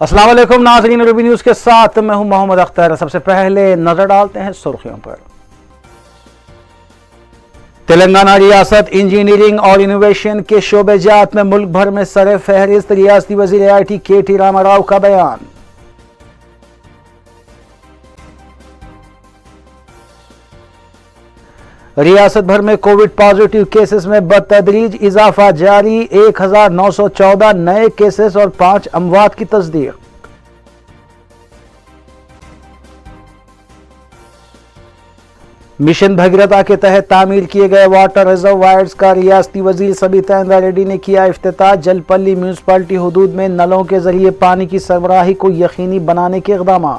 अस्सलाम वालेकुम नाज़रीन, रूबी न्यूज़ के साथ मैं हूं मोहम्मद अख्तर। सबसे पहले नजर डालते हैं सुर्खियों पर। तेलंगाना रियासत इंजीनियरिंग और इनोवेशन के शोबेजात में मुल्क भर में सरे फहरिस्त। रियासती वज़ीर IIT KT रामाराव का बयान। रियासत भर में कोविड पॉजिटिव केसेस में बतदरीज इजाफा जारी। 1914 नए केसेस और 5 अमवात की तस्दीक। मिशन भगीरथा के तहत तामीर किए गए वाटर रिजर्वायर्स का रियासती वजीर सबीता इंद्रा रेड्डी ने किया इफ्तिताह। जलपल्ली म्यूनिसिपैलिटी हुदूद में नलों के जरिए पानी की सरबराही को यकीनी बनाने के इक़दाम।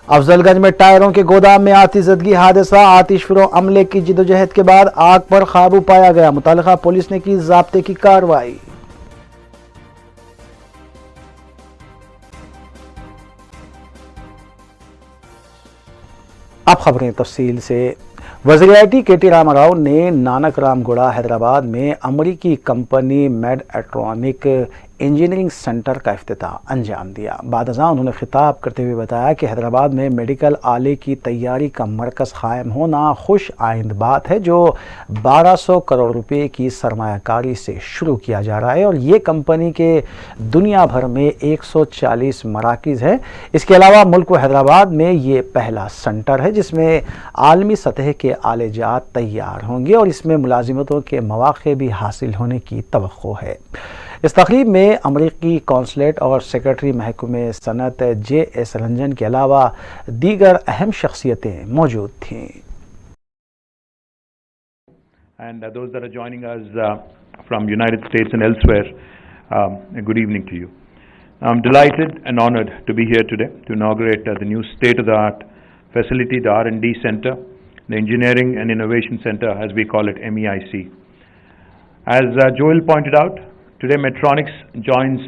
अफजलगंज में टायरों के गोदाम में आतिशज़दगी हादसा। आतिशफिरों अमले की जिदोजहद के बाद आग पर काबू पाया गया। मुतल्लिका पुलिस ने की ज़ाब्ते की कार्रवाई। अब खबरें तफसील से। वज़ीर IIT KT रामाराव ने नानक रामगुड़ा हैदराबाद में अमरीकी कंपनी मेडएट्रॉनिक इंजीनियरिंग सेंटर का इफ्तिताह अंजाम दिया। बाद-अज़ां उन्होंने खिताब करते हुए बताया कि हैदराबाद में मेडिकल आले की तैयारी का मरकज़ कायम होना खुश आइंद बात है, जो 1200 करोड़ रुपए की सरमायाकारी से शुरू किया जा रहा है और ये कंपनी के दुनिया भर में 140 मराकिज़ है। इसके अलावा मुल्क व हैदराबाद में ये पहला सेंटर है जिसमें आलमी सतह के आलेजात तैयार होंगे और इसमें मुलाजिमतों के मौक़े भी हासिल होने की तवक्को है। इस तकरीब में अमरीकी कौंसलेट और सेक्रेटरी महकमे सनत JS रंजन के अलावा दीगर अहम शख्सियतें मौजूद थीं। And those that are joining us from United States and elsewhere, a good evening to you. I'm delighted and honored to be here today to inaugurate the new state-of-the-art facility, the R&D Center, the Engineering and Innovation Center, as we call it, MEIC. As Joel pointed out, today Medtronics joins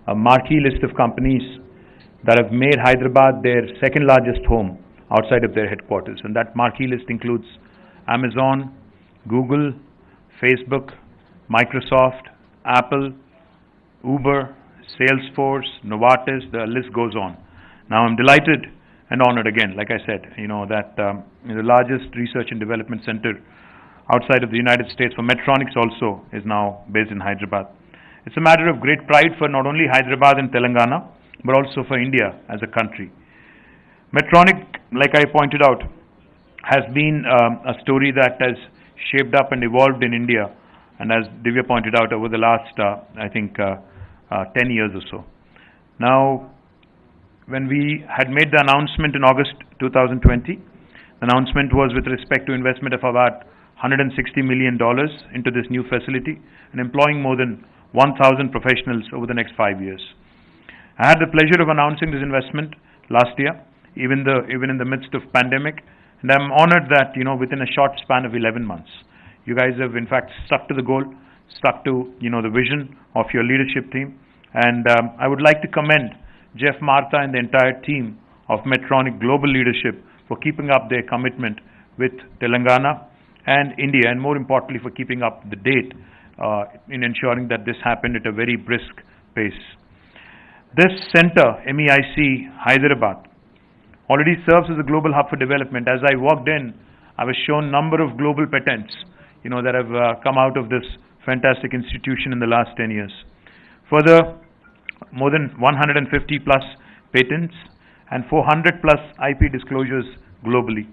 a marquee list of companies that have made Hyderabad their second largest home outside of their headquarters. And that marquee list includes Amazon, Google, Facebook, Microsoft, Apple, Uber, Salesforce, Novartis, the list goes on. Now I'm delighted and honored again, like I said, that the largest research and development center outside of the United States for Medtronics also is now based in Hyderabad. It's a matter of great pride for not only Hyderabad and Telangana, but also for India as a country. Medtronic, like I pointed out, has been a story that has shaped up and evolved in India, and as Divya pointed out, over the last, 10 years or so. Now, when we had made the announcement in August 2020, the announcement was with respect to investment of about $160 million into this new facility and employing more than 1,000 professionals over the next 5 years. I had the pleasure of announcing this investment last year, even in the midst of pandemic, and I'm honored that within a short span of 11 months, you guys have in fact stuck to the goal, stuck to the vision of your leadership team, and I would like to commend Jeff Martha and the entire team of Medtronic Global Leadership for keeping up their commitment with Telangana and India, and more importantly for keeping up the date in ensuring that this happened at a very brisk pace. This center, MEIC Hyderabad, already serves as a global hub for development. As I walked in, I was shown number of global patents that have come out of this fantastic institution in the last 10 years. Further, more than 150 plus patents and 400 plus IP disclosures globally.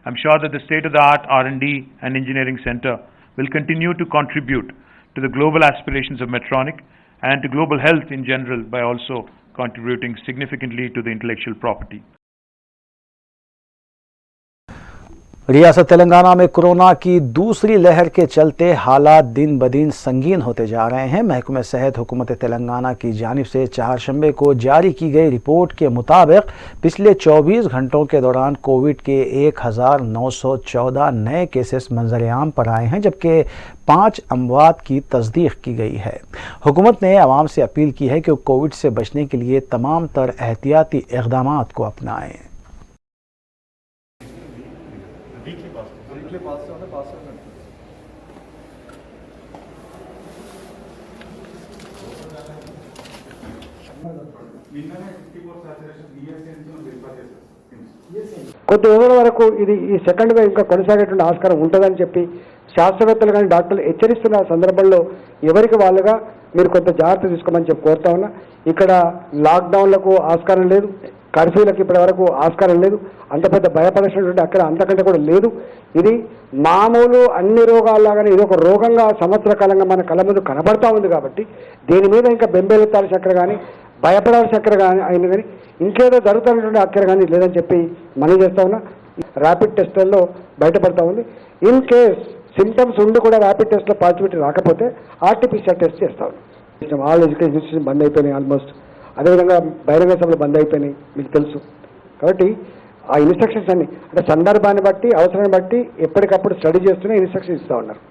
I'm sure that the state-of-the-art R&D and engineering center will continue to contribute to the global aspirations of Medtronic and to global health in general by also contributing significantly to the intellectual property. रियासत तेलंगाना में corona की दूसरी लहर के चलते हालात दिन ब दिन संगीन होते जा रहे हैं। महकमे सेहत हुकूमत तेलंगाना की जानिब से चारशंबे को जारी की गई रिपोर्ट के मुताबिक पिछले 24 घंटों के दौरान कोविड के 1914 नए केसेस मंजर-ए-आम पर आए हैं, जबकि 5 अमवात की तस्दीक की गई है। हुकूमत ने आवाम से अपील की है कि कोविड से बचने के लिए तमाम तर एहतियाती इक़दामात को अपनाएं। కొద్ది రోజుల వరకు ఇది ఈ సెకండ్ వేవ్ ఇంకా కొనసాగేటువంటి ఆస్కారం ఉంటుందని చెప్పి శాస్త్రవేత్తలు కానీ డాక్టర్లు హెచ్చరిస్తున్న సందర్భంలో ఎవరికి వాళ్ళుగా మీరు కొంత జాగ్రత్త తీసుకోమని చెప్పి కోరుతా ఉన్నా. ఇక్కడ లాక్డౌన్లకు ఆస్కారం లేదు, కర్ఫ్యూలకు ఇప్పటి వరకు ఆస్కారం లేదు, అంత పెద్ద భయపడాల్సినటువంటి అక్కడ అంతకంటే కూడా లేదు. ఇది మామూలు అన్ని రోగాల్లాగానే ఇది ఒక రోగంగా సంవత్సర కాలంగా మన కళ్ళ ముందు కనబడతా ఉంది. కాబట్టి దీని మీద ఇంకా బెంబేలెత్తాల్సిన అక్కడ కానీ భయపడాల్సిన అక్కడ కానీ అయిన కానీ ఇంకేదో జరుగుతున్నటువంటి అక్కడ కానీ లేదని చెప్పి మనవి చేస్తా ఉన్నా. ర్యాపిడ్ టెస్టుల్లో బయటపడతా ఉంది. ఇన్ కేస్ సిమ్టమ్స్ ఉండి కూడా ర్యాపిడ్ టెస్ట్లో పాజిటివిటీ రాకపోతే ఆర్టీపీసీఆర్ టెస్ట్ చేస్తా ఉన్నాం. ఆల్ ఎడ్యుకేషన్ ఇన్స్టిట్యూషన్ బంద్ అయిపోయినాయి ఆల్మోస్ట్. అదేవిధంగా బహిరంగ సభలు బంద్ అయిపోయినాయి, మీకు తెలుసు. కాబట్టి ఆ ఇన్స్ట్రక్షన్స్ అన్ని అంటే సందర్భాన్ని బట్టి అవసరాన్ని బట్టి ఎప్పటికప్పుడు స్టడీ చేస్తూనే ఇన్స్ట్రక్షన్స్ ఇస్తూ ఉన్నారు.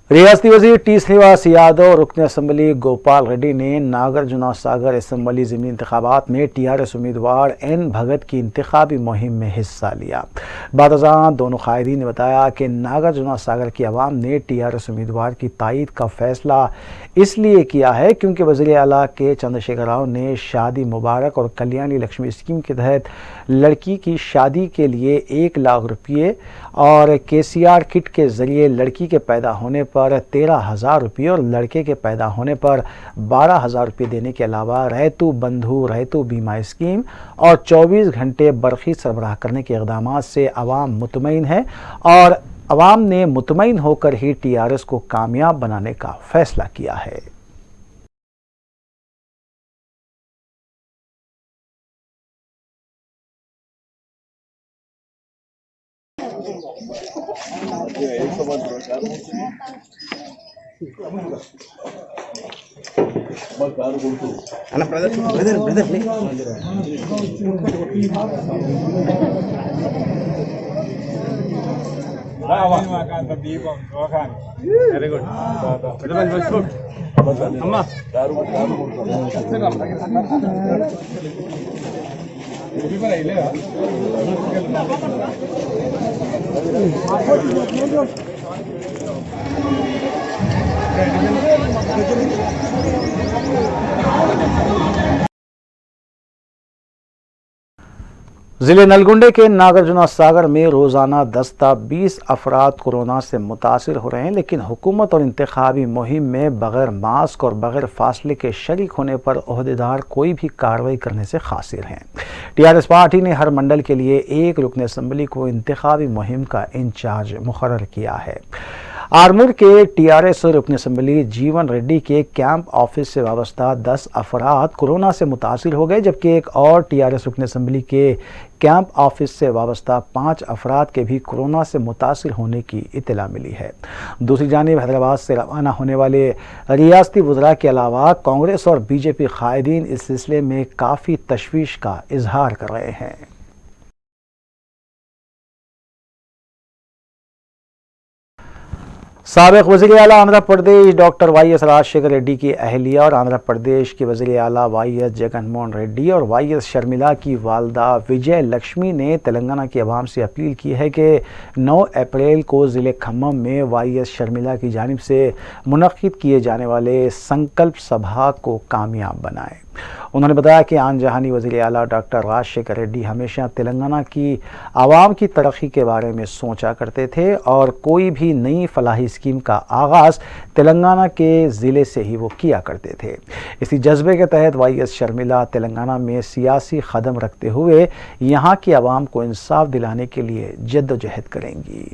रियासती वजीर टी श्रीनिवास यादव रुकन असम्बली गोपाल रेड्डी ने नागार्जुन सागर असम्बली ज़मीनी इंतखाबात में टीआरएस उम्मीदवार एन भगत की इंतखाबी मुहिम में हिस्सा लिया। बादशाह दोनों कायदीन ने बताया कि नागार्जुन सागर की आवाम ने टीआरएस उम्मीदवार की तायद का फैसला इसलिए किया है क्योंकि वज़ीर आला के चंद्रशेखर राव ने शादी मुबारक और कल्याणी लक्ष्मी स्कीम के तहत लड़की की शादी के लिए 1 लाख रुपये और केसीआर किट के ज़रिए लड़की के पैदा होने पर 13,000 रुपये और लड़के के पैदा होने पर 12,000 रुपये देने के अलावा रैतु बंधु रैतु बीमा स्कीम और 24 घंटे बरखी सरबराह करने के इक़दामात से आवाम मुतमईन है और आवाम ने मुतमईन होकर ही टीआरएस को कामयाब बनाने का फैसला किया है। వెరీ గుడ్ అమ్మా ज़िले नलगुंडे के नागार्जुन सागर में रोज़ाना 10-20 अफराद कोरोना से मुतासिर हो रहे हैं, लेकिन हुकूमत और इंतखाबी मुहिम में बग़ैर मास्क और बग़ैर फासले के शरीक होने पर ओहदेदार कोई भी कार्रवाई करने से ख़ासिर हैं। टीआरएस पार्टी ने हर मंडल के लिए एक रुकन असम्बली को इंतखाबी मुहिम का इंचार्ज मुकर्रर किया है। आरमूर के टीआरएस रुकन असम्बली जीवन रेड्डी के कैंप ऑफिस से वाबस्ता 10 अफराद कोरोना से मुतासिर हो गए, जबकि एक और टीआरएस रुकन असम्बली के कैंप ऑफिस से वाबस्ता 5 अफराद के भी कोरोना से मुतासिर होने की इत्तला मिली है। दूसरी जानिब हैदराबाद से रवाना होने वाले रियासती वज़रा के अलावा कांग्रेस और बीजेपी कायदीन इस सिलसिले में काफ़ी तशवीश का इजहार कर रहे हैं। साबिक़ वज़ीर आला आंध्र प्रदेश डॉक्टर वाई.एस. राजशेखर रेड्डी की अहलिया और आंध्र प्रदेश के वज़ीर आला वाई.एस. जगनमोहन रेड्डी और वाई.एस. शर्मिला की वालदा विजय लक्ष्मी ने तेलंगाना की आवाम से अपील की है कि 9 अप्रैल को ज़िले खम्मम में वाई.एस. शर्मिला की जानिब से मुनक़्क़िद किए जाने वाले संकल्प सभा को कामयाब बनाएं। उन्होंने बताया कि आन जहानी वज़ीर आला डॉक्टर राजशेखर रेड्डी हमेशा तेलंगाना की आवाम की तरक्की के बारे में सोचा करते थे और कोई भी नई फलाही स्कीम का आगाज़ तेलंगाना के ज़िले से ही वो किया करते थे। इसी जज्बे के तहत वाई.एस. शर्मिला तेलंगाना में सियासी कदम रखते हुए यहाँ की आवाम को इंसाफ दिलाने के लिए जद्दोजहद करेंगी।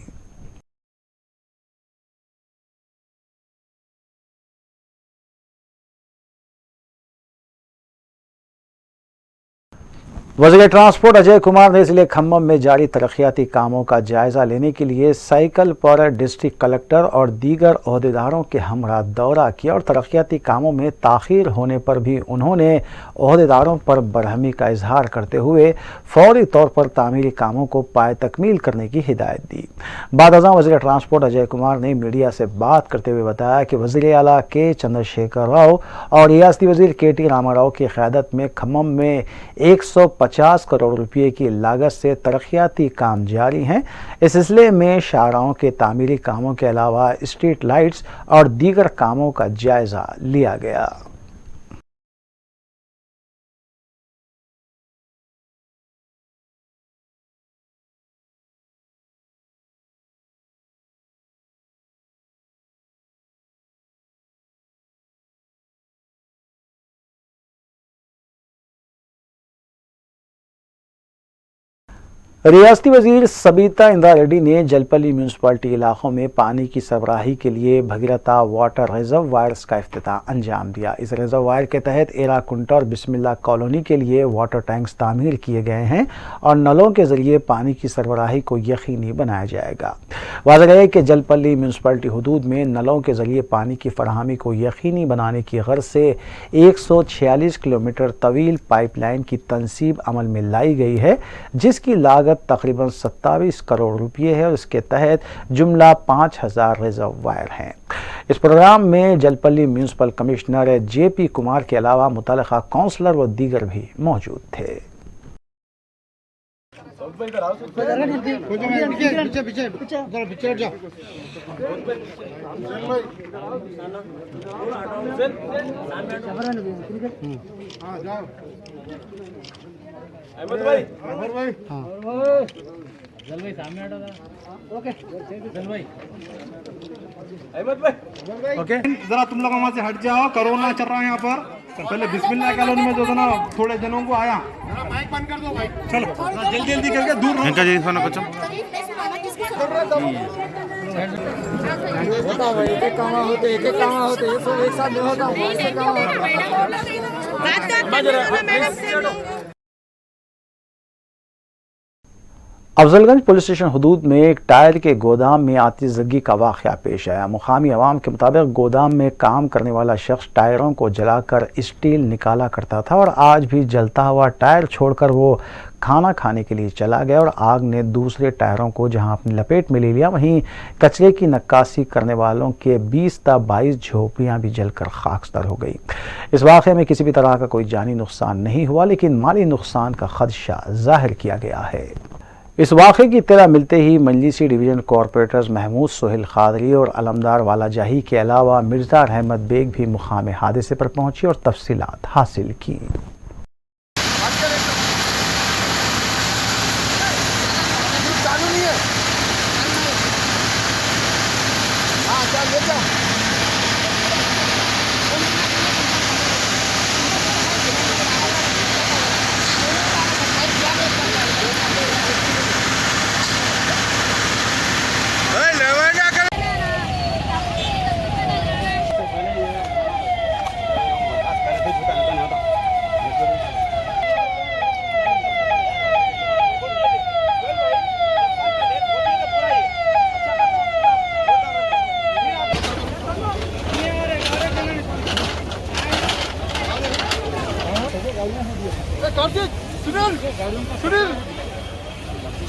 वज़ीर ट्रांसपोर्ट अजय कुमार ने ज़िले खम्मम में जारी तरक्याती कामों का जायज़ा लेने के लिए साइकिल पर डिस्ट्रिक्ट कलेक्टर और दीगर ओहदेदारों के हमरा दौरा किया और तरक्याती कामों में ताख़ीर होने पर भी उन्होंने ओहदेदारों पर बरहमी का इजहार करते हुए फौरी तौर पर तामीरी कामों को पाए तकमील करने की हिदायत दी। बादशाह वज़ीर ट्रांसपोर्ट अजय कुमार ने मीडिया से बात करते हुए बताया कि वज़ीर आला के चंद्रशेखर राव और रियासती वज़ीर के.टी. रामाराव की क़यादत में खम्मम में 150 करोड़ रुपए की लागत से तरक्याती काम जारी हैं। इस सिलसिले में शाहराहों के तामीरी कामों के अलावा स्ट्रीट लाइट्स और दीगर कामों का जायजा लिया गया। रियासती वजीर सबीता इंदिरा रेड्डी ने जलपल्ली म्यूनसिपालिटी इलाकों में पानी की सरबराही के लिए भगीरथा वाटर रिजर्वायर्स का इफ्तिताह अंजाम दिया। इस रिजर्वायर के तहत एराकुंटा और बिस्मिल्ला कॉलोनी के लिए वाटर टैंक्स तामीर किए गए हैं और नलों के जरिए पानी की सरबराही को यकीनी बनाया जाएगा। वाज़ेह है कि जलपल्ली म्यूनसिपालिटी हुदूद में नलों के जरिए पानी की फराहमी को यकीनी बनाने की गर्ज से 146 किलोमीटर तवील पाइपलाइन की तनसीब अमल में लाई गई है, जिसकी लागत तकरीबन 27 करोड़ रुपये है और इसके तहत जुमला 5000 रिजर्वायर हैं। इस प्रोग्राम में Jalpally municipal commissioner JP Kumar के अलावा मुतल्लिका काउंसलर व दीगर भी मौजूद थे। ओके, जरा तुम लोग वहाँ से हट जाओ, कोरोना चल रहा है यहाँ पर। तो पहले बिस्मिल्लाह कॉलोनी में जो था ना, थोड़े जनों को आया। माइक बंद कर दो भाई, चलो जल्दी जल्दी करके दूर रहो। इनका जी फोन कुछ होता है, एक काम होते ये सब एक साथ नहीं होता, ऐसे काम होता। अफजलगंज पुलिस स्टेशन हदूद में एक टायर के गोदाम में आतिशज़गी का वाक़या पेश आया। मुकामी अवाम के मुताबिक गोदाम में काम करने वाला शख्स टायरों को जलाकर स्टील निकाला करता था और आज भी जलता हुआ टायर छोड़कर वो खाना खाने के लिए चला गया और आग ने दूसरे टायरों को जहां अपनी लपेट में ले लिया, वहीं कचरे की नक्काशी करने वालों के 20 ता 22 झोपड़ियां भी जलकर खाकसतर हो गई। इस वाक़े में किसी भी तरह का कोई जानी नुकसान नहीं हुआ, लेकिन माली नुकसान का खदशा जाहिर किया गया है। इस वाक़े की इत्तला मिलते ही मजलिसी डिवीज़न कॉरपोरेटर्स महमूद सोहेल खादरी और अलमदार वाला जाही के अलावा मिर्ज़ा रहमत बेग भी मुकाम हादसे पर पहुंची और तफसीलात हासिल की।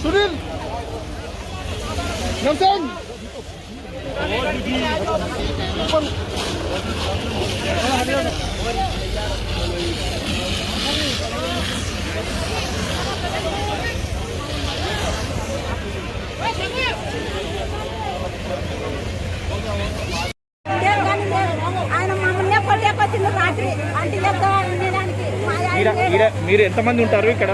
सुनील नमसन మీరు ఎంతమంది ఉంటారు ఇక్కడ?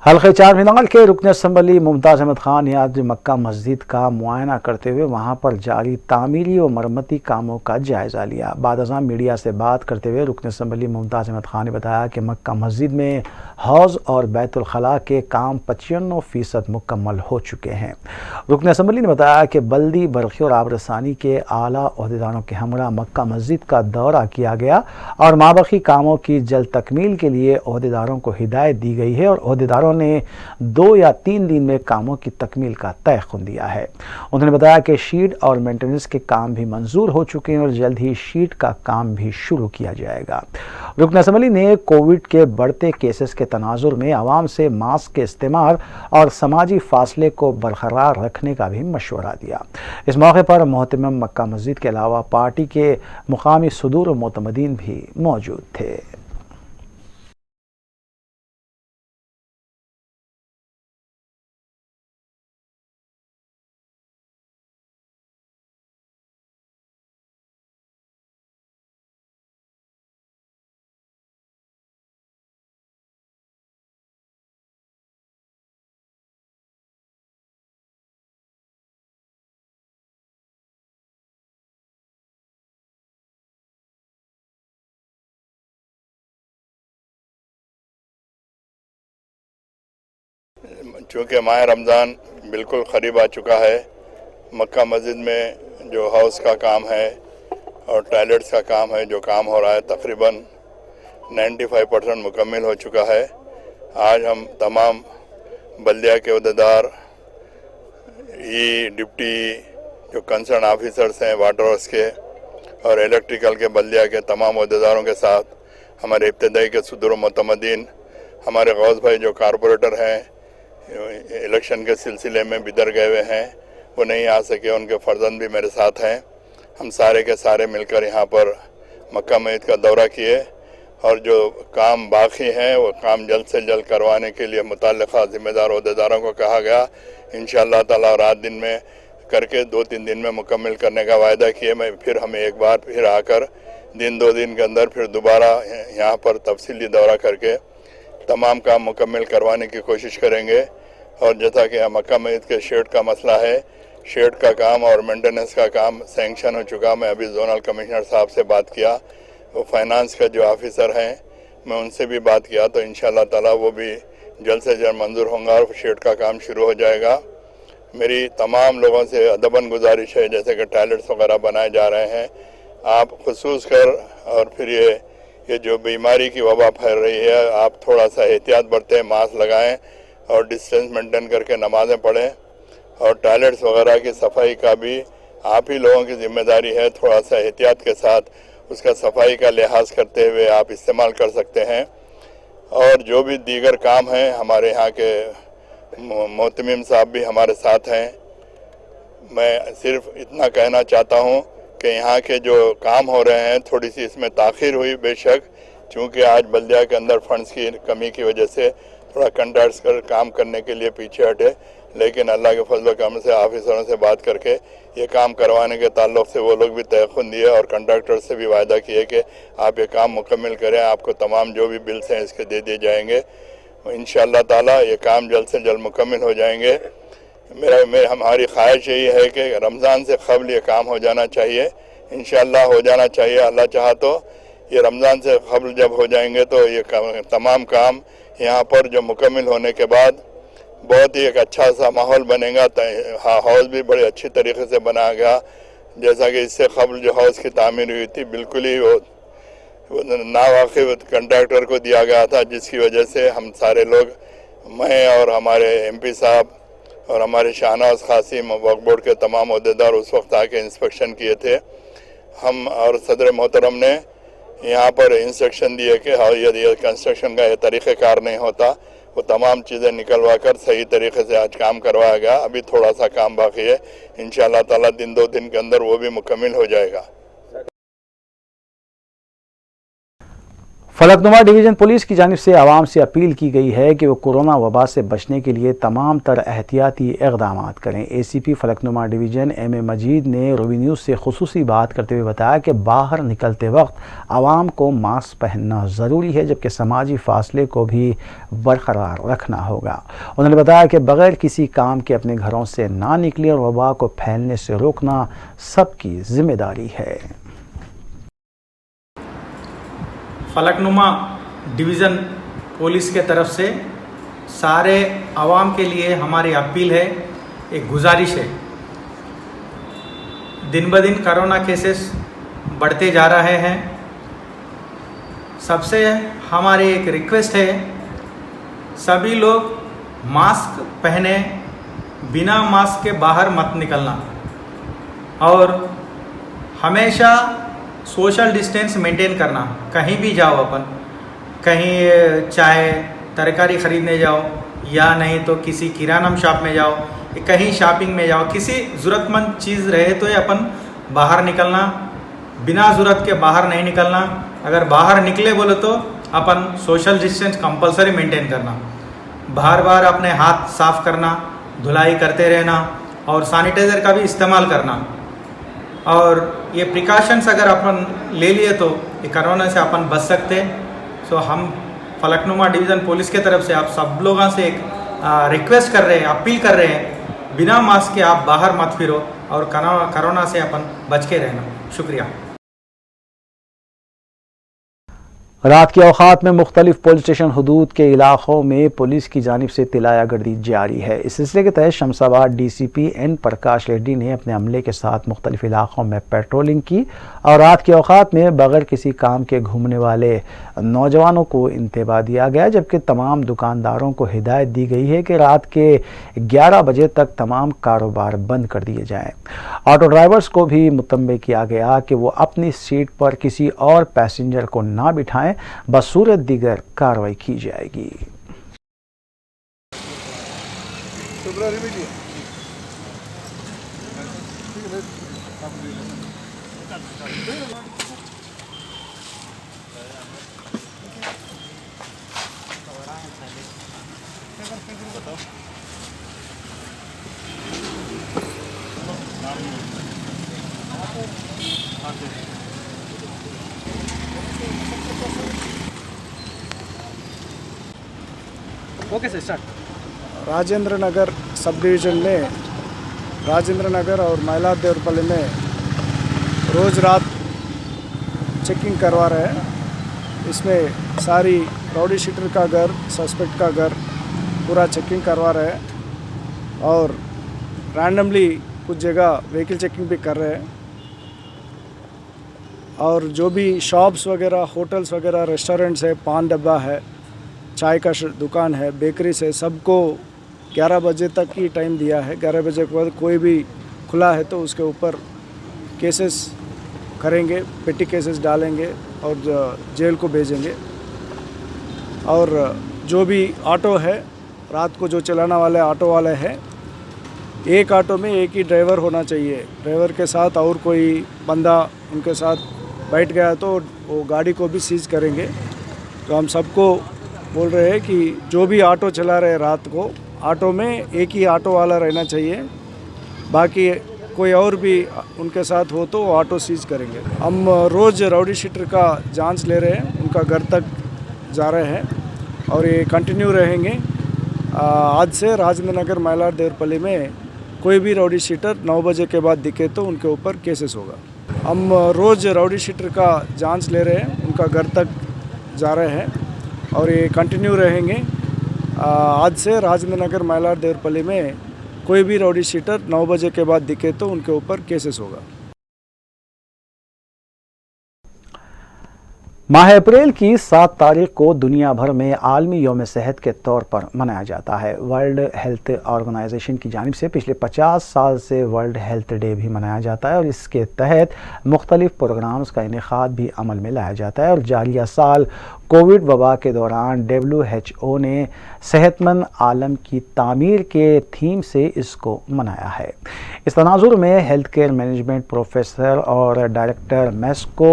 हल्के 4 मीनार के रुकन असम्बली मुमताज़ अहमद खान ने आज मक्का मस्जिद का मुआयना करते हुए वहां पर जारी तामीरी और मरम्मती कामों का जायज़ा लिया। बाद अज़ां मीडिया से बात करते हुए रुकन असम्बली मुमताज़ अहमद खान ने बताया कि मक्का मस्जिद में हौज़ और बैतुल खला के काम 95% मुकम्मल हो चुके हैं। रुकन असम्बली ने बताया कि बल्दी बरखी और आबरसानी के आला ओहदेदारों के हमरा मक्का मस्जिद का दौरा किया गया और माबकी कामों की जल्द तकमील के लिए ओहदेदारों को हिदायत दी गई है और ओहदेदारों ने 2 या 3 दिन में कामों की तकमील का तयख्खुन दिया है। उन्होंने बताया कि शीट और मेंटेनेंस के काम भी मंजूर हो चुके हैं और जल्द ही शीट का काम भी शुरू किया जाएगा। रुकन असम्बली ने कोविड के बढ़ते केसेस के तनाजुर में आवाम से मास्क के इस्तेमाल और समाजी फासले को बरकरार रखने का भी मशवरा दिया। इस मौके पर मोहतमिम मक्का मस्जिद के अलावा पार्टी के मुकामी सुदूर मोतमदीन भी मौजूद थे। चूँकि माह रमज़ान बिल्कुल करीब आ चुका है, मक्का मस्जिद में जो हाउस का काम है और टॉयलेट्स का काम है, जो काम हो रहा है तकरीबन 95% मुकम्मल हो चुका है। आज हम तमाम बल्दिया के अहदेदार, डिप्टी जो कंसर्न ऑफिसर्स हैं वाटर वर्क्स के और इलेक्ट्रिकल के बल्दिया के तमाम अहदेदारों के साथ हमारे इब्तदाई के सुदूर मुतमदीन, हमारे गौस भाई जो कारपोरेटर हैं इलेक्शन के सिलसिले में बिदर गए हुए हैं, वो नहीं आ सके, उनके फर्जंद भी मेरे साथ हैं। हम सारे के सारे मिलकर यहाँ पर मक्का मस्जिद का दौरा किए और जो काम बाकी हैं वो काम जल्द से जल्द करवाने के लिए मुतल्लिक़ा ज़िम्मेदार अहदेदारों को कहा गया। इंशाअल्लाह ताला रात दिन में करके 2-3 दिन में मुकम्मल करने का वायदा किए। मैं फिर हमें एक बार फिर आकर 2 दिन के अंदर फिर दोबारा यहाँ पर तफसीली दौरा करके तमाम काम मुकम्मल करवाने की कोशिश करेंगे। और जैसा कि मक्का मस्जिद के शेड का मसला है, शेड का काम और मेंटेनेंस का काम सैंक्शन हो चुका। मैं अभी जोनल कमिश्नर साहब से बात किया, वो फाइनेंस का जो ऑफिसर हैं मैं उनसे भी बात किया, तो इंशाअल्लाह ताला वो भी जल्द से जल्द मंजूर होंगे और शेड का काम शुरू हो जाएगा। मेरी तमाम लोगों से अदबन गुजारिश है, जैसे कि टॉयलेट्स वगैरह बनाए जा रहे हैं, आप खुसूस कर और फिर ये जो बीमारी की वबा फैल रही है, आप थोड़ा सा एहतियात बरतें, मास्क लगाएं और डिस्टेंस मेंटेन करके नमाज़ें पढ़ें। और टॉयलेट्स वगैरह की सफाई का भी आप ही लोगों की जिम्मेदारी है, थोड़ा सा एहतियात के साथ उसका सफाई का लिहाज करते हुए आप इस्तेमाल कर सकते हैं। और जो भी दीगर काम हैं, हमारे यहाँ के मोहतमिम साहब भी हमारे साथ हैं। मैं सिर्फ इतना कहना चाहता हूँ कि यहाँ के जो काम हो रहे हैं, थोड़ी सी इसमें ताख़ीर हुई बेशक, क्योंकि आज बल्दिया के अंदर फंड्स की कमी की वजह से थोड़ा कंट्रैक्ट्स कर काम करने के लिए पीछे हटे, लेकिन अल्लाह के फजल करम से ऑफिसरों से बात करके ये काम करवाने के ताल्लुक़ से वो लोग भी तयख्खुन दिए और कंट्रैक्टर से भी वायदा किए कि आप ये काम मुकम्मल करें, आपको तमाम जो भी बिल्स हैं इसके दे दिए जाएंगे। इंशाअल्लाह ताला ये काम जल्द से जल्द मुकम्मल हो जाएंगे। हमारी ख्वाहिश यही है कि रमज़ान से क़ब्ल ये काम हो जाना चाहिए, इंशाअल्लाह हो जाना चाहिए। अल्लाह चाहा तो ये रमज़ान से क़ब्ल जब हो जाएंगे तो ये तमाम काम यहाँ पर जो मुकम्मल होने के बाद बहुत ही एक अच्छा सा माहौल बनेगा। हाउस भी बड़े अच्छी तरीके से बनाया गया, जैसा कि इससे क़ब्ल जो हाउस की तामीर हुई थी बिल्कुल ही वो नावाकिफ कंट्रैक्टर को दिया गया था, जिसकी वजह से हम सारे लोग, मैं और हमारे MP साहब और हमारे शाहनवाज कासिम वक्फ बोर्ड के तमाम अहदेदार उस वक्त आके इंस्पेक्शन किए थे। हम और सदर मोहतरम ने यहाँ पर इंस्ट्रक्शन दिए कि यदि कंस्ट्रक्शन का ये तरीक़ेकार नहीं होता, वो तमाम चीज़ें निकलवा कर सही तरीके से आज काम करवाया गया। अभी थोड़ा सा काम बाकी है, इंशाअल्लाह ताला 1-2 दिन के अंदर वो भी मुकम्मल हो जाएगा। फलकनुमा डिवीज़न पुलिस की जानिब से आवाम से अपील की गई है कि वो कोरोना वबा से बचने के लिए तमाम तर एहतियाती इक़दाम करें। ACP Falaknuma division M.A. मजीद ने रूबी न्यूज़ से खुसूसी बात करते हुए बताया कि बाहर निकलते वक्त आवाम को मास्क पहनना ज़रूरी है, जबकि समाजी फासले को भी बरकरार रखना होगा। उन्होंने बताया कि बग़ैर किसी काम के अपने घरों से ना निकलें और वबा को फैलने से रोकना सबकी ज़िम्मेदारी है। फलकनुमा डिवीज़न पुलिस के तरफ से सारे आवाम के लिए हमारी अपील है, एक गुजारिश है। दिन ब दिन कोरोना केसेस बढ़ते जा रहे हैं। सबसे हमारी एक रिक्वेस्ट है, सभी लोग मास्क पहने, बिना मास्क के बाहर मत निकलना और हमेशा सोशल डिस्टेंस मेंटेन करना। कहीं भी जाओ अपन, कहीं चाहे तरकारी ख़रीदने जाओ या नहीं तो किसी किराना शॉप में जाओ, कहीं शॉपिंग में जाओ, किसी ज़रूरतमंद चीज़ रहे तो अपन बाहर निकलना, बिना ज़रूरत के बाहर नहीं निकलना। अगर बाहर निकले बोले तो अपन सोशल डिस्टेंस कंपलसरी मेंटेन करना, बार बार अपने हाथ साफ करना, धुलाई करते रहना और सैनिटाइज़र का भी इस्तेमाल करना। और ये प्रिकॉशंस अगर अपन ले लिए तो ये कोरोना से अपन बच सकते। सो हम फलकनुमा डिवीज़न पुलिस के तरफ से आप सब लोगों से एक रिक्वेस्ट कर रहे हैं, अपील कर रहे हैं, बिना मास्क के आप बाहर मत फिरो और कोरोना से अपन बच के रहना। शुक्रिया। रात की औकात में मुख्तलिफ पुलिस स्टेशन हदूद के इलाकों में पुलिस की जानिब से तिलाया गर्दी जारी है। इस सिलसिले के तहत शमशाबाद DCP N प्रकाश रेड्डी ने अपने अमले के साथ मुख्तलिफ इलाकों में पेट्रोलिंग की और रात की औकात में बगैर किसी काम के घूमने वाले नौजवानों को इंतबाह दिया गया, जबकि तमाम दुकानदारों को हिदायत दी गई है कि रात के 11 बजे तक तमाम कारोबार बंद कर दिए जाएँ। ऑटो ड्राइवर्स को भी मुतम्बे किया गया कि वो अपनी सीट पर किसी और पैसेंजर को ना बिठाएं, बसूरत दीगर कार्रवाई की जाएगी। Okay sir, start. Rajendra Nagar sub division में राजेंद्र नगर और महिला देवरपल्ली में रोज़ रात चेकिंग करवा रहे हैं। इसमें सारी राउडी शीटर का घर, सस्पेक्ट का घर पूरा चेकिंग करवा रहे हैं और रैंडमली कुछ जगह व्हीकल चेकिंग भी कर रहे हैं। और जो भी शॉप्स वगैरह, होटल्स वगैरह, रेस्टोरेंट्स है, पान डब्बा है, चाय का दुकान है, बेकरीज है, सबको 11 बजे तक ही टाइम दिया है। 11 बजे के बाद कोई भी खुला है तो उसके ऊपर केसेस करेंगे, पेटी केसेस डालेंगे और जेल को भेजेंगे। और जो भी ऑटो है, रात को जो चलाने वाले ऑटो वाले हैं, एक ऑटो में एक ही ड्राइवर होना चाहिए। ड्राइवर के साथ और कोई बंदा उनके साथ बैठ गया तो वो गाड़ी को भी सीज करेंगे। तो हम सबको बोल रहे हैं कि जो भी ऑटो चला रहे रात को, ऑटो में एक ही ऑटो वाला रहना चाहिए, बाकी कोई और भी उनके साथ हो तो ऑटो सीज करेंगे। हम रोज़ राउडी शीटर का जांच ले रहे हैं, उनका घर तक जा रहे हैं और ये कंटिन्यू रहेंगे। आज से राजेंद्र नगर, महिला देवरपल्ली में कोई भी राउडी शीटर 9 बजे के बाद दिखे तो उनके ऊपर केसेस होगा। हम रोज़ राउडी शीटर का जांच ले रहे हैं, उनका घर तक जा रहे हैं और ये कंटिन्यू रहेंगे। आज से राजेंद्र नगर, महिला देवरपल्ली में कोई भी राउडी शीटर 9 बजे के बाद दिखे तो उनके ऊपर केसेस होगा। माह अप्रैल की 7 तारीख को दुनिया भर में आलमी यौम सेहत के तौर पर मनाया जाता है। वर्ल्ड हेल्थ ऑर्गेनाइजेशन की जानिब से पिछले 50 साल से वर्ल्ड हेल्थ डे भी मनाया जाता है और इसके तहत मुख्तलिफ प्रोग्राम्स का इनेकाद भी अमल में लाया जाता है। और जारिया साल कोविड वबा के दौरान WHO ने सेहतमंद आलम की तामीर के थीम से इसको मनाया है। इस तनाजुर में हेल्थ केयर मैनेजमेंट प्रोफेसर और director MESCO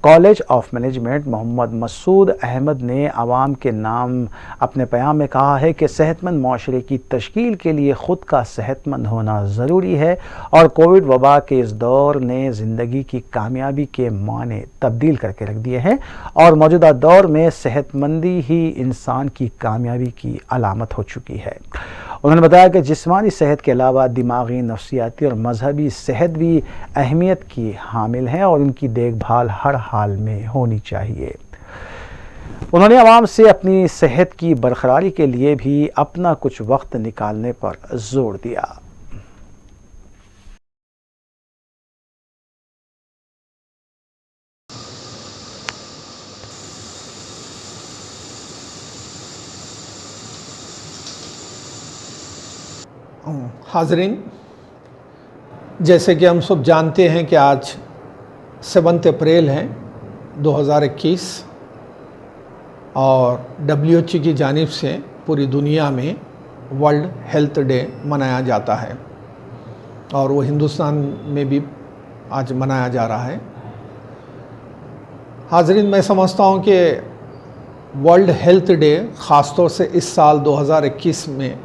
college of management Mohammed Masood Ahmed ने आवाम के नाम अपने बयान में कहा है कि सेहतमंद माशरे की तश्कील के लिए ख़ुद का सेहतमंद होना ज़रूरी है और कोविड वबा के इस दौर ने ज़िंदगी की कामयाबी के माने तब्दील करके रख दिए हैं और मौजूदा दौर में सेहतमंदी ही इंसान की कामयाबी की अलामत हो चुकी है। उन्होंने बताया कि जिस्मानी सेहत के अलावा दिमागी, नफ्सियाती और मजहबी सेहत भी अहमियत की हामिल हैं और उनकी देखभाल हर हाल में होनी चाहिए। उन्होंने आवाम से अपनी सेहत की बरकरारी के लिए भी अपना कुछ वक्त निकालने पर जोर दिया। हाजरीन, जैसे कि हम सब जानते हैं कि आज 7 अप्रैल है 2021 और WHO की जानिब से पूरी दुनिया में वर्ल्ड हेल्थ डे मनाया जाता है और वो हिंदुस्तान में भी आज मनाया जा रहा है। हाजरीन, मैं समझता हूँ कि वर्ल्ड हेल्थ डे ख़ास तौर से इस साल 2021 में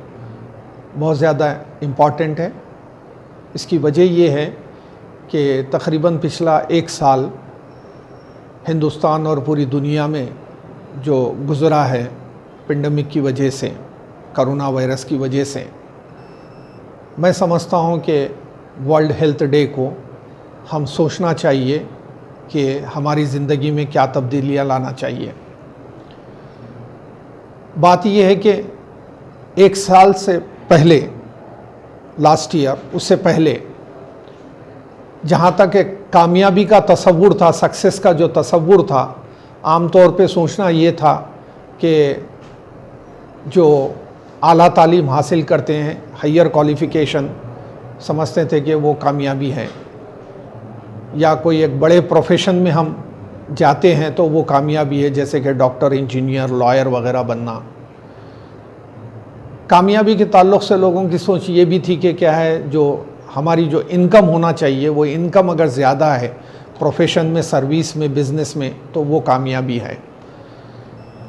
बहुत ज़्यादा इम्पॉर्टेंट है। इसकी वजह ये है कि तकरीबन पिछला 1 साल हिंदुस्तान और पूरी दुनिया में जो गुज़रा है पेंडेमिक की वजह से, कोरोना वायरस की वजह से, मैं समझता हूँ कि वर्ल्ड हेल्थ डे को हम सोचना चाहिए कि हमारी ज़िंदगी में क्या तब्दीलियाँ लाना चाहिए। बात यह है कि 1 साल से पहले, लास्ट ईयर, उससे पहले जहाँ तक एक कामयाबी का तसव्वुर था, सक्सेस का जो तसव्वुर था, आम तौर पे सोचना ये था कि जो आला तालीम हासिल करते हैं, हायर क्वालिफ़िकेशन, समझते थे कि वो कामयाबी है, या कोई एक बड़े प्रोफेशन में हम जाते हैं तो वो कामयाबी है, जैसे कि डॉक्टर, इंजीनियर, लॉयर वगैरह बनना। कामयाबी के ताल्लुक़ से लोगों की सोच ये भी थी कि क्या है, जो हमारी जो इनकम होना चाहिए वो इनकम अगर ज़्यादा है प्रोफेशन में, सर्विस में, बिज़नेस में, तो वो कामयाबी है।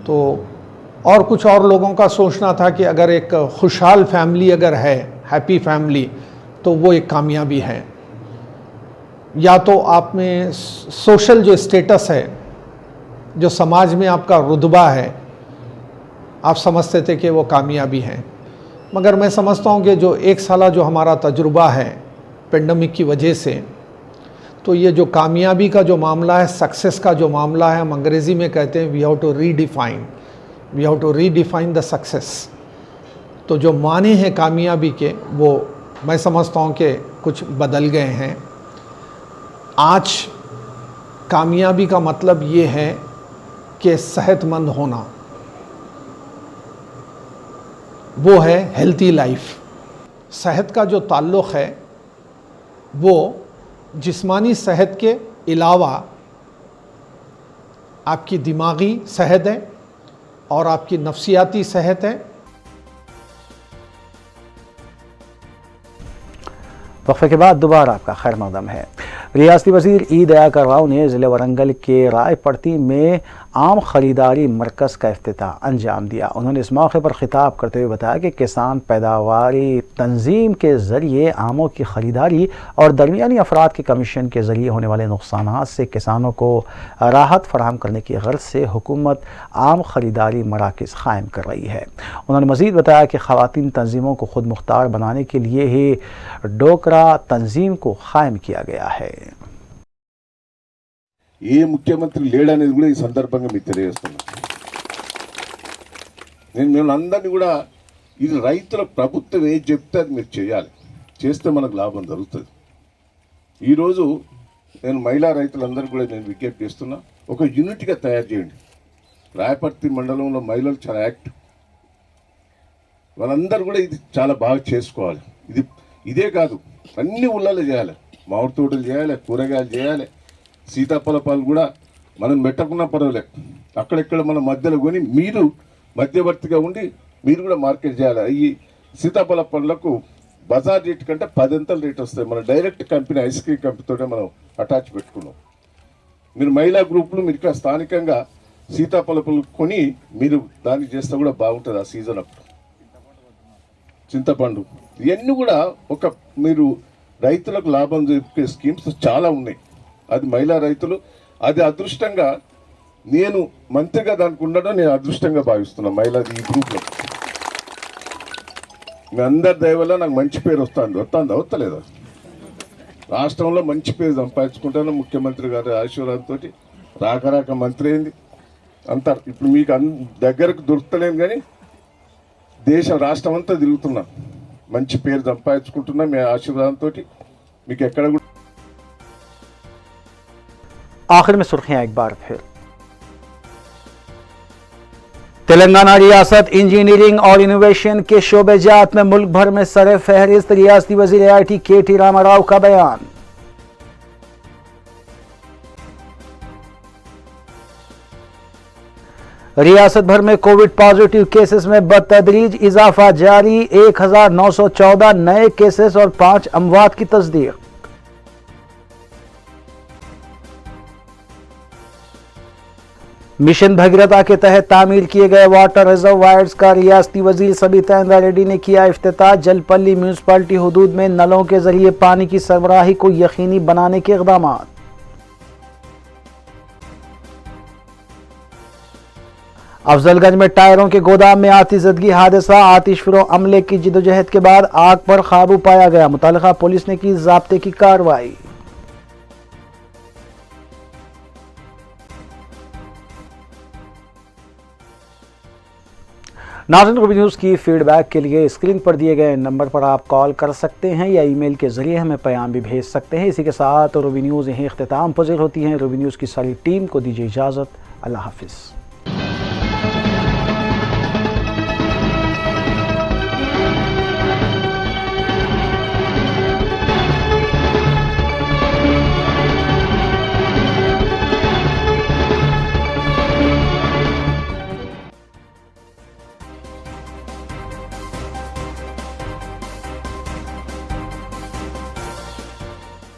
तो और कुछ और लोगों का सोचना था कि अगर एक खुशहाल फैमिली अगर है, हैप्पी फैमिली, तो वो एक कामयाबी है। या तो आप में सोशल जो स्टेटस है, जो समाज में आपका रुतबा है, आप समझते थे कि वो कामयाबी है। मगर मैं समझता हूँ कि जो 1 साल जो हमारा तजुर्बा है पेंडेमिक की वजह से, तो ये जो कामयाबी का जो मामला है, सक्सेस का जो मामला है, हम अंग्रेज़ी में कहते हैं we have to redefine the success. तो जो माने हैं कामयाबी के, वो मैं समझता हूँ कि कुछ बदल गए हैं। आज कामयाबी का मतलब ये है कि सेहतमंद होना, वो है हेल्थी लाइफ। सेहत का जो ताल्लुक़ है वो जिस्मानी सेहत के अलावा आपकी दिमागी सेहत है और आपकी नफ्सियाती सेहत है। वक्फे के बाद दोबारा आपका खैर मकदम है। रियासती वज़ीर ई दयाकर राव ने ज़िले वरंगल के रायपड़ती में आम ख़रीदारी मरकज़ का इफ्तिताह अंजाम दिया। उन्होंने इस मौके पर ख़िताब करते हुए बताया कि किसान पैदावारी तंजीम के ज़रिए आमों की ख़रीदारी और दरमियानी अफराद के कमीशन के ज़रिए होने वाले नुकसानात से किसानों को राहत फराहम करने की गर्ज से हुकूमत आम ख़रीदारी मराकज़ क़ायम कर रही है। उन्होंने मज़ीद बताया कि ख़वातीन तंजीमों को खुद मुख्तार बनाने के लिए ही डोकरा तंजीम को क़ायम किया गया है। ఏ ముఖ్యమంత్రి లేడనేది కూడా ఈ సందర్భంగా మీకు తెలియజేస్తున్నా. నేను అందరినీ కూడా ఇది రైతుల ప్రభుత్వం ఏం చెప్తే అది మీరు చేయాలి, చేస్తే మనకు లాభం జరుగుతుంది. ఈరోజు నేను మహిళా రైతులందరూ కూడా నేను విజ్ఞప్తి చేస్తున్నా, ఒక యూనిట్గా తయారు చేయండి. రాయపర్తి మండలంలో మహిళలు చాలా యాక్టివ్, వాళ్ళందరూ కూడా ఇది చాలా బాగా చేసుకోవాలి. ఇదే కాదు, అన్ని ఊళ్ళలో చేయాలి. మామిడి తోటలు చేయాలి, కూరగాయలు చేయాలి, సీతాఫల పాలు కూడా మనం పెట్టకున్నా పర్వాలేదు, అక్కడెక్కడ మన మధ్యలో కొని మీరు మధ్యవర్తిగా ఉండి మీరు కూడా మార్కెట్ చేయాలి. ఈ సీతాఫల పళ్ళకు బజార్ రేట్ కంటే 10 అంతల రేట్ వస్తాయి. మన డైరెక్ట్ కంపెనీ ఐస్ క్రీమ్ కంపెనీతోనే మనం అటాచ్ పెట్టుకున్నాం. మీరు మహిళా గ్రూపులు మీరు ఇక్కడ స్థానికంగా సీతాఫల పళ్ళు కొని మీరు దాన్ని చేస్తే కూడా బాగుంటుంది. ఆ సీజన్ అప్పుడు చింతపండు ఇవన్నీ కూడా ఒక మీరు రైతులకు లాభం చెప్పే స్కీమ్స్ చాలా ఉన్నాయి. అది మహిళా రైతులు, అది అదృష్టంగా నేను మంత్రిగా దానికి ఉండడం నేను అదృష్టంగా భావిస్తున్నా. మహిళా ఈ గ్రూప్లో మీ అందరి దయ వల్ల నాకు మంచి పేరు వస్తలేదా? రాష్ట్రంలో మంచి పేరు సంపాదించుకుంటాను. ముఖ్యమంత్రి గారి ఆశీర్వాదంతో రాక మంత్రి అయింది అంతా. ఇప్పుడు మీకు దగ్గరకు దొరుకుతలేను కానీ దేశం రాష్ట్రం అంతా తిరుగుతున్నా, మంచి పేరు సంపాదించుకుంటున్నా మీ ఆశీర్వాదంతో. మీకు ఎక్కడ కూడా आखिर में सुर्खियां एक बार फिर। तेलंगाना रियासत इंजीनियरिंग और इनोवेशन के शोबेजात में मुल्क भर में सरे फहरिस्त, रियासती वजीर IT KT रामाराव का बयान। रियासत भर में कोविड पॉजिटिव केसेस में बतदरीज इजाफा जारी, 1914 नए केसेस और 5 अमवात की तस्दीक। मिशन भगीरथा के तहत तामीर किए गए वाटर रिजर्वायर्स का रियासती वजीर सबिता इंद्रा रेड्डी ने किया इफ्तिताह। जलपल्ली म्यूनिसिपैलिटी हुदूद में नलों के जरिए पानी की सरबराही को यकीनी बनाने के इक़दाम। अफजलगंज में टायरों के गोदाम में आतिशज़दगी हादसा, आतिशफिरों अमले की जिदोजहद के बाद आग पर काबू पाया गया। मुतल्लिका पुलिस ने की ज़ाब्ते की कार्रवाई। नाज़रीन, रूबी न्यूज़ की फीडबैक के लिए स्क्रीन पर दिए गए नंबर पर आप कॉल कर सकते हैं या ईमेल के जरिए हमें पैगाम भी भेज सकते हैं। इसी के साथ रूबी न्यूज़ यहीं इख्तिताम पज़ीर होती है। रूबी न्यूज़ की सारी टीम को दीजिए इजाज़त। अल्लाह हाफिज़।